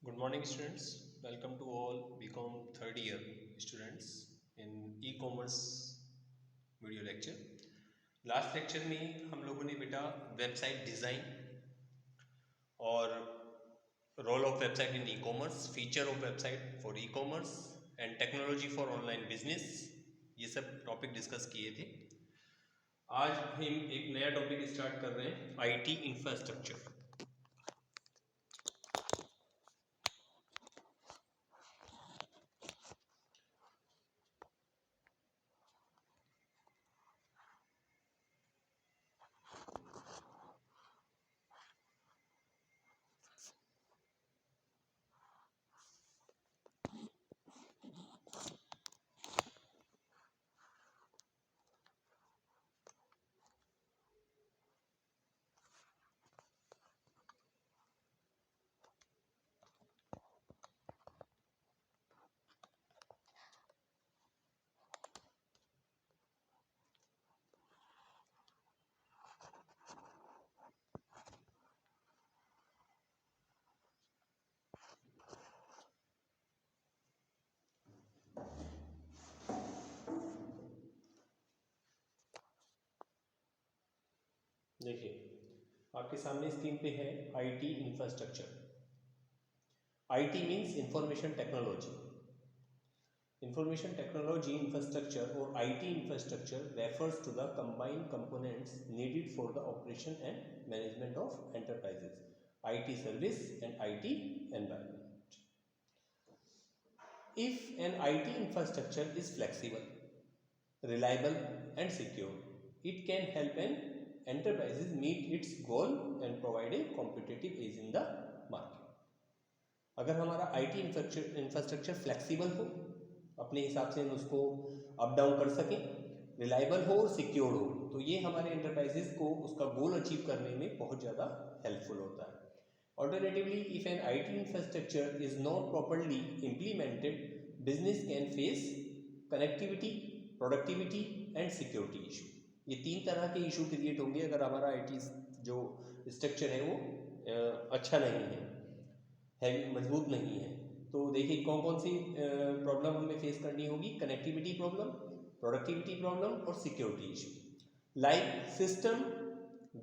Good morning, students. Welcome to all BCom third year students in e-commerce video lecture. Last lecture में हम लोगों ने बेटा website design और role of website in e-commerce, feature of website for e-commerce and technology for online business, ये सब topic discuss किए थे। आज हम एक नया टॉपिक स्टार्ट कर रहे हैं, आईटी इंफ्रास्ट्रक्चर। देखिए आपके सामने स्क्रीन पे है IT infrastructure. IT means information technology. Information technology infrastructure और IT infrastructure refers to the combined components needed for the operation and management of enterprises, IT service and IT environment. If an IT infrastructure is flexible, reliable and secure, it can help an enterprises meet its goal and provide a competitive edge in the market. अगर हमारा IT infrastructure flexible हो, अपने हिसाब से हम उसको up down कर सकें, रिलायबल हो और सिक्योर हो, तो ये हमारे एंटरप्राइजेस को उसका गोल अचीव करने में बहुत ज़्यादा हेल्पफुल होता है। Alternatively, if an IT infrastructure is not properly implemented, business can face connectivity, productivity and security issue. ये तीन तरह के इशू क्रिएट होंगे अगर हमारा आईटी जो स्ट्रक्चर है वो अच्छा नहीं है, मजबूत नहीं है। तो देखिए कौन कौन सी प्रॉब्लम हमें फेस करनी होगी, कनेक्टिविटी प्रॉब्लम, प्रोडक्टिविटी प्रॉब्लम और security issue, like system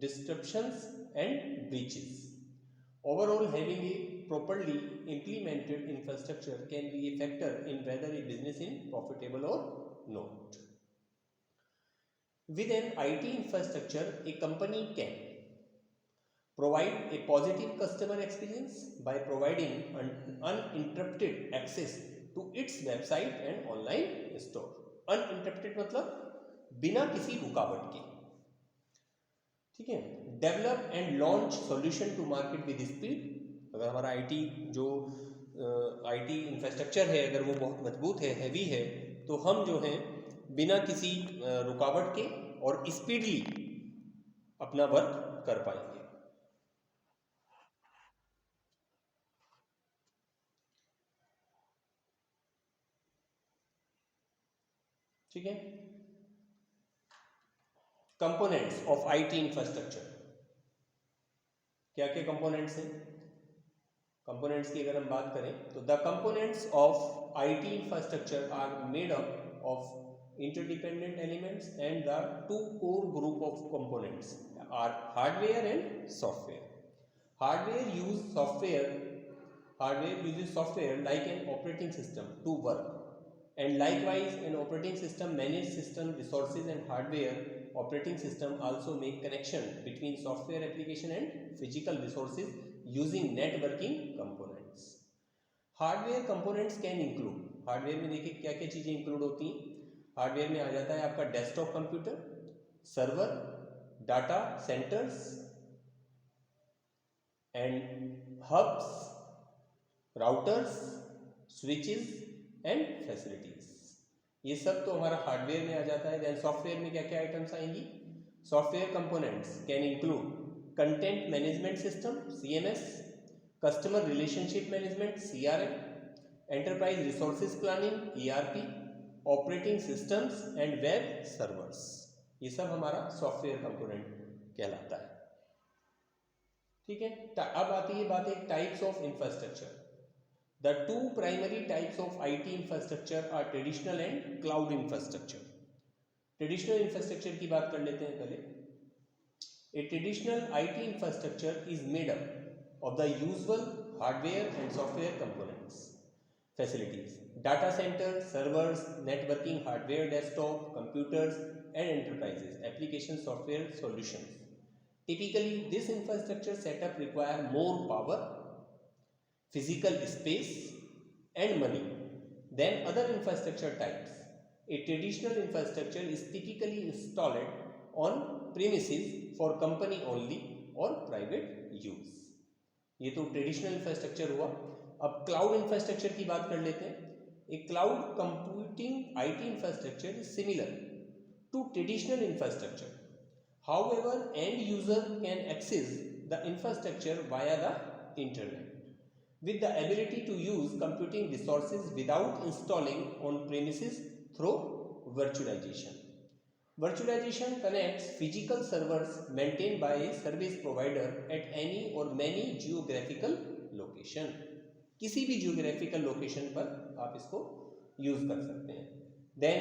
disruptions and breaches. Overall, having a properly implemented infrastructure can be a factor in whether a business is profitable or not. With an IT infrastructure, a company can provide a positive customer experience by providing uninterrupted access to its website and online store. Uninterrupted मतलब बिना किसी रुकावट के, ठीक है। Develop and launch solution to market with speed. अगर हमारा IT जो आईटी इंफ्रास्ट्रक्चर है अगर वो बहुत मजबूत है, हैवी है, तो हम जो है बिना किसी रुकावट के और स्पीडली अपना वर्क कर पाएंगे। ठीक है। कंपोनेंट्स ऑफ आईटी इंफ्रास्ट्रक्चर, क्या क्या कंपोनेंट्स हैं? कंपोनेंट्स की अगर हम बात करें तो the components of IT infrastructure are made up of interdependent elements and the two core group of components are hardware and software. Hardware uses software like an operating system to work, and likewise an operating system manages system resources, and hardware operating system also make connection between software application and physical resources using networking components. Hardware components can include, hardware में देखिए क्या क्या चीज़ें include होती हैं। Hardware में आ जाता है आपका desktop computer, server, data centres and hubs, routers, switches and facilities, ये सब तो हमारा हार्डवेयर में आ जाता है। देन सॉफ्टवेयर में क्या क्या आइटम्स आएंगी? Software components can include content management system CMS, customer relationship management CRM, enterprise resources planning ERP, operating systems and web servers, ये सब हमारा सॉफ्टवेयर कंपोनेंट कहलाता है। ठीक है। अब आती है बात एक types of infrastructure. The two primary types of IT infrastructure are traditional and cloud infrastructure. Traditional infrastructure की बात कर लेते हैं पहले. A traditional IT infrastructure is made up of the usual hardware and software components. Facilities: data centers, servers, networking hardware, desktop computers, and enterprises application software solutions. Typically, this infrastructure setup requires more power, physical space, and money than other infrastructure types. A traditional infrastructure is typically installed on premises for company only or private use. ये तो traditional infrastructure हुआ. अब cloud infrastructure की बात कर लेते हैं. A cloud computing IT infrastructure is similar to traditional infrastructure. However, end user can access the infrastructure via the internet with the ability to use computing resources without installing on premises through virtualization. Virtualization connects physical servers maintained by a service provider at any or many geographical location. किसी भी geographical location पर आप इसको use कर सकते हैं. Then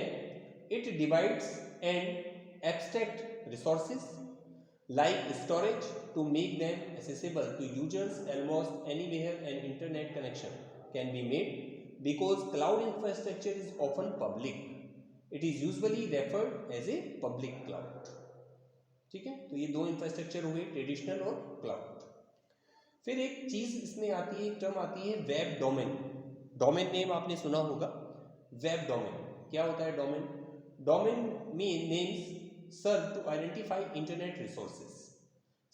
it divides and abstract resources like storage to make them accessible to users almost anywhere. An internet connection can be made because cloud infrastructure is often public. It is usually referred as a public cloud. ठीक है, तो ये दो infrastructure हुए, traditional और cloud. फिर एक चीज इसमें आती है, एक टर्म आती है वेब डोमेन. डोमेन नेम आपने सुना होगा. वेब डोमेन क्या होता है? Domain domain names serve to identify internet resources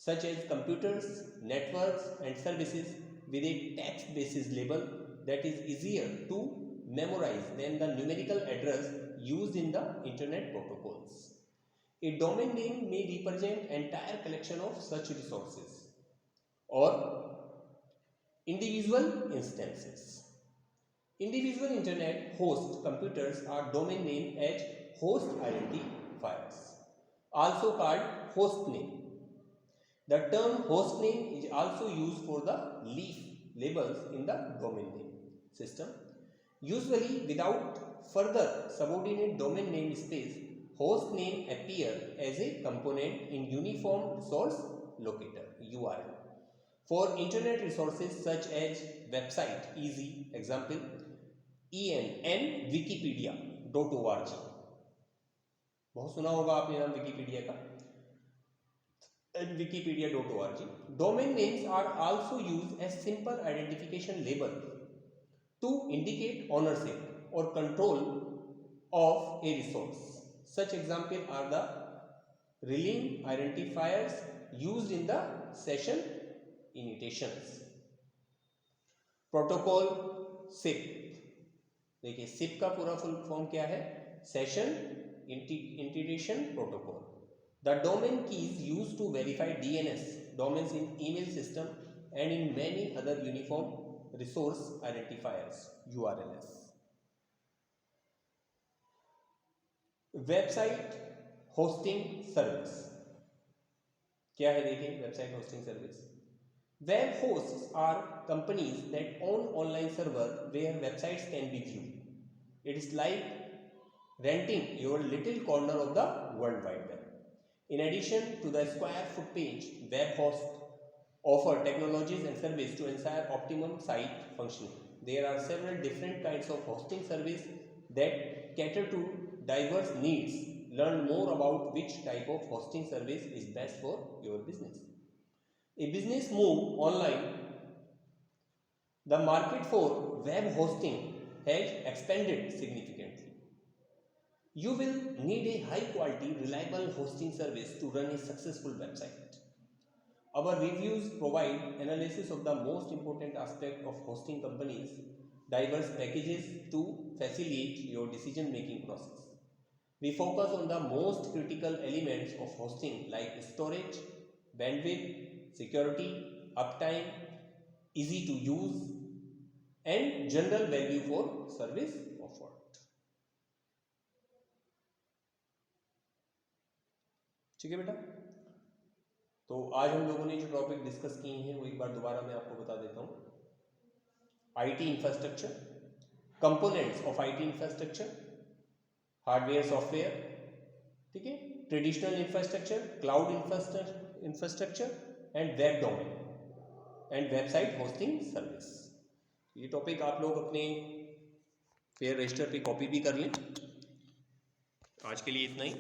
such as computers, networks, and services with a text basis label that is easier to memorize than the numerical address used in the internet protocols. A domain name may represent entire collection of such resources or individual instances. Individual internet host computers are domain name as host identifiers, also called host name. The term host name is also used for the leaf labels in the domain name system. Usually without further subordinate domain name space, host name appear as a component in Uniform Resource Locator URL. For internet resources such as website, easy example en wikipedia.org. बहुत सुना होगा आपने नाम Wikipedia का. wikipedia.org. Domain names are also used as simple identification label to indicate ownership or control of a resource. Such examples are the realm identifiers used in the session initiations. Protocol SIP. देखिए SIP का पूरा full form क्या है? Session integration protocol. The domain keys used to verify DNS domains in email system and in many other uniform resource identifiers URLs. Website hosting service क्या है? देखिए website hosting service. Web hosts are companies that own online server where websites can be viewed. It is like renting your little corner of the World Wide Web. In addition to the square foot page, web hosts offer technologies and service to ensure optimum site functioning. There are several different kinds of hosting service that cater to diverse needs. Learn more about which type of hosting service is best for your business. A business move online. The market for web hosting has expanded significantly. You will need a high quality, reliable hosting service to run a successful website. Our reviews provide analysis of the most important aspect of hosting companies, diverse packages to facilitate your decision making process. We focus on the most critical elements of hosting like storage, bandwidth, security, uptime, easy to use, and general value for service offered. ठीक है बेटा. तो आज हम लोगों ने जो topic discuss किए हैं वो एक बार दोबारा मैं आपको बता देता हूँ. IT infrastructure, components of IT infrastructure, hardware software, ठीक है, traditional infrastructure, cloud infrastructure and web domain and website hosting service. ये टॉपिक आप लोग अपने फेयर रजिस्टर पे कॉपी भी कर लें। आज के लिए इतना ही।